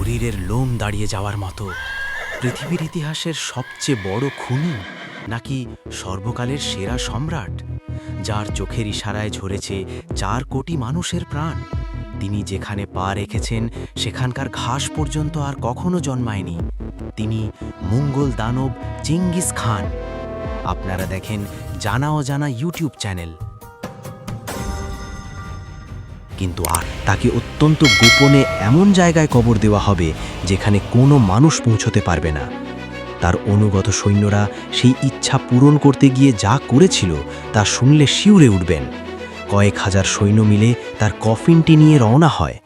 শরীরের লোম দাঁড়িয়ে যাওয়ার মতো। পৃথিবীর ইতিহাসের সবচেয়ে বড় খুনি, নাকি সর্বকালের সেরা সম্রাট, যার চোখের ইশারায় ঝরেছে 4 কোটি মানুষের প্রাণ? তিনি যেখানে পা রেখেছেন সেখানকার ঘাস পর্যন্ত আর কখনো জন্মায়নি। তিনি মঙ্গল দানব চেঙ্গিস খান। আপনারা দেখেন জানা অজানা ইউটিউব চ্যানেল, কিন্তু আর তাকে অত্যন্ত গোপনে এমন জায়গায় কবর দেওয়া হবে যেখানে কোনো মানুষ পৌঁছতে পারবে না। তার অনুগত সৈন্যরা সেই ইচ্ছা পূরণ করতে গিয়ে যা করেছিল তা শুনলে শিউরে উঠবেন। কয়েক হাজার সৈন্য মিলে তার কফিনটি নিয়ে রওনা হয়।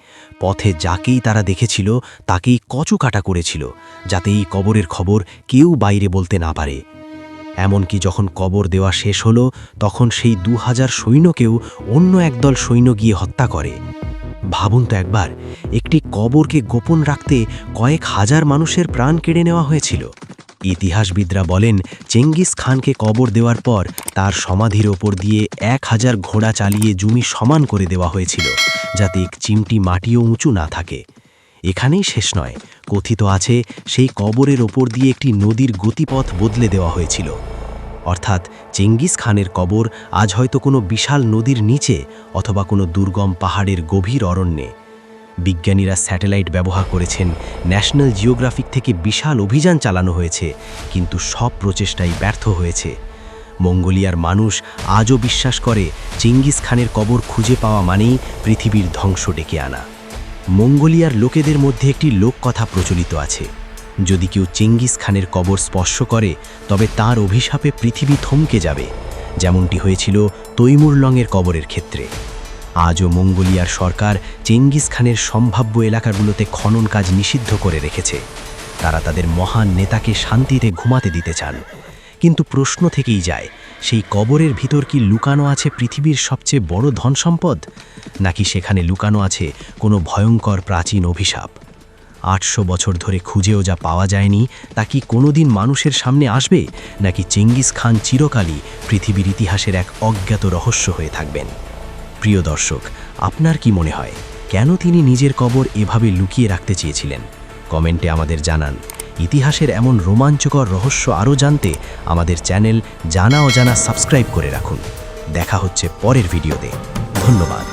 পথে যাকেই তারা দেখেছিল তাকেই কচুকাটা করেছিল, যাতে এই কবরের খবর কেউ বাইরে বলতে না পারে। এমনকি যখন কবর দেওয়া শেষ হলো, তখন সেই 2000 সৈন্যকেও অন্য একদল সৈন্য গিয়ে হত্যা করে। ভাবুন তো একবার, একটি কবরকে গোপন রাখতে কয়েক হাজার মানুষের প্রাণ কেড়ে নেওয়া হয়েছিল। ইতিহাসবিদরা বলেন, চেঙ্গিস খানকে কবর দেওয়ার পর তার সমাধির ওপর দিয়ে 1000 ঘোড়া চালিয়ে জমি সমান করে দেওয়া হয়েছিল, যাতে এক চিমটি মাটিও উঁচু না থাকে। এখানেই শেষ নয়, কথিত আছে সেই কবরের ওপর দিয়ে একটি নদীর গতিপথ বদলে দেওয়া হয়েছিল। অর্থাৎ চেঙ্গিস খানের কবর আজ হয়তো কোনো বিশাল নদীর নিচে অথবা কোনো দুর্গম পাহাড়ের গভীর অরণ্যে। বিজ্ঞানীরা স্যাটেলাইট ব্যবহার করেছেন, ন্যাশনাল জিওগ্রাফিক থেকে বিশাল অভিযান চালানো হয়েছে, কিন্তু সব প্রচেষ্টাই ব্যর্থ হয়েছে। মঙ্গোলিয়ার মানুষ আজও বিশ্বাস করে চেঙ্গিস খানের কবর খুঁজে পাওয়া মানেই পৃথিবীর ধ্বংস ডেকে আনা। মঙ্গোলিয়ার লোকেদের মধ্যে একটি লোককথা প্রচলিত আছে, যদি কেউ চেঙ্গিস খানের কবর স্পর্শ করে তবে তার অভিশাপে পৃথিবী থমকে যাবে, যেমনটি হয়েছিল তৈমুরলংয়ের কবরের ক্ষেত্রে। আজও মঙ্গোলিয়ার সরকার চেঙ্গিস খানের সম্ভাব্য এলাকাগুলোতে খনন কাজ নিষিদ্ধ করে রেখেছে। তারা তাদের মহান নেতাকে শান্তিতে ঘুমাতে দিতে চান। কিন্তু প্রশ্ন থেকেই যায়, সেই কবরের ভিতর কি লুকানো আছে পৃথিবীর সবচেয়ে বড় ধনসম্পদ, নাকি সেখানে লুকানো আছে কোনো ভয়ঙ্কর প্রাচীন অভিশাপ? 800 বছর ধরে খুঁজেও যা পাওয়া যায়নি তা কি কোনোদিন মানুষের সামনে আসবে, নাকি চেঙ্গিস খান চিরকালই পৃথিবীর ইতিহাসের এক অজ্ঞাত রহস্য হয়ে থাকবেন? প্রিয় দর্শক, আপনার কি মনে হয়, কেন তিনি নিজের কবর এভাবে লুকিয়ে রাখতে চেয়েছিলেন? কমেন্টে আমাদের জানান। ইতিহাসের এমন রোমাঞ্চকর রহস্য আরও জানতে আমাদের চ্যানেল জানা অজানা সাবস্ক্রাইব করে রাখুন। দেখা হচ্ছে পরের ভিডিওতে। ধন্যবাদ।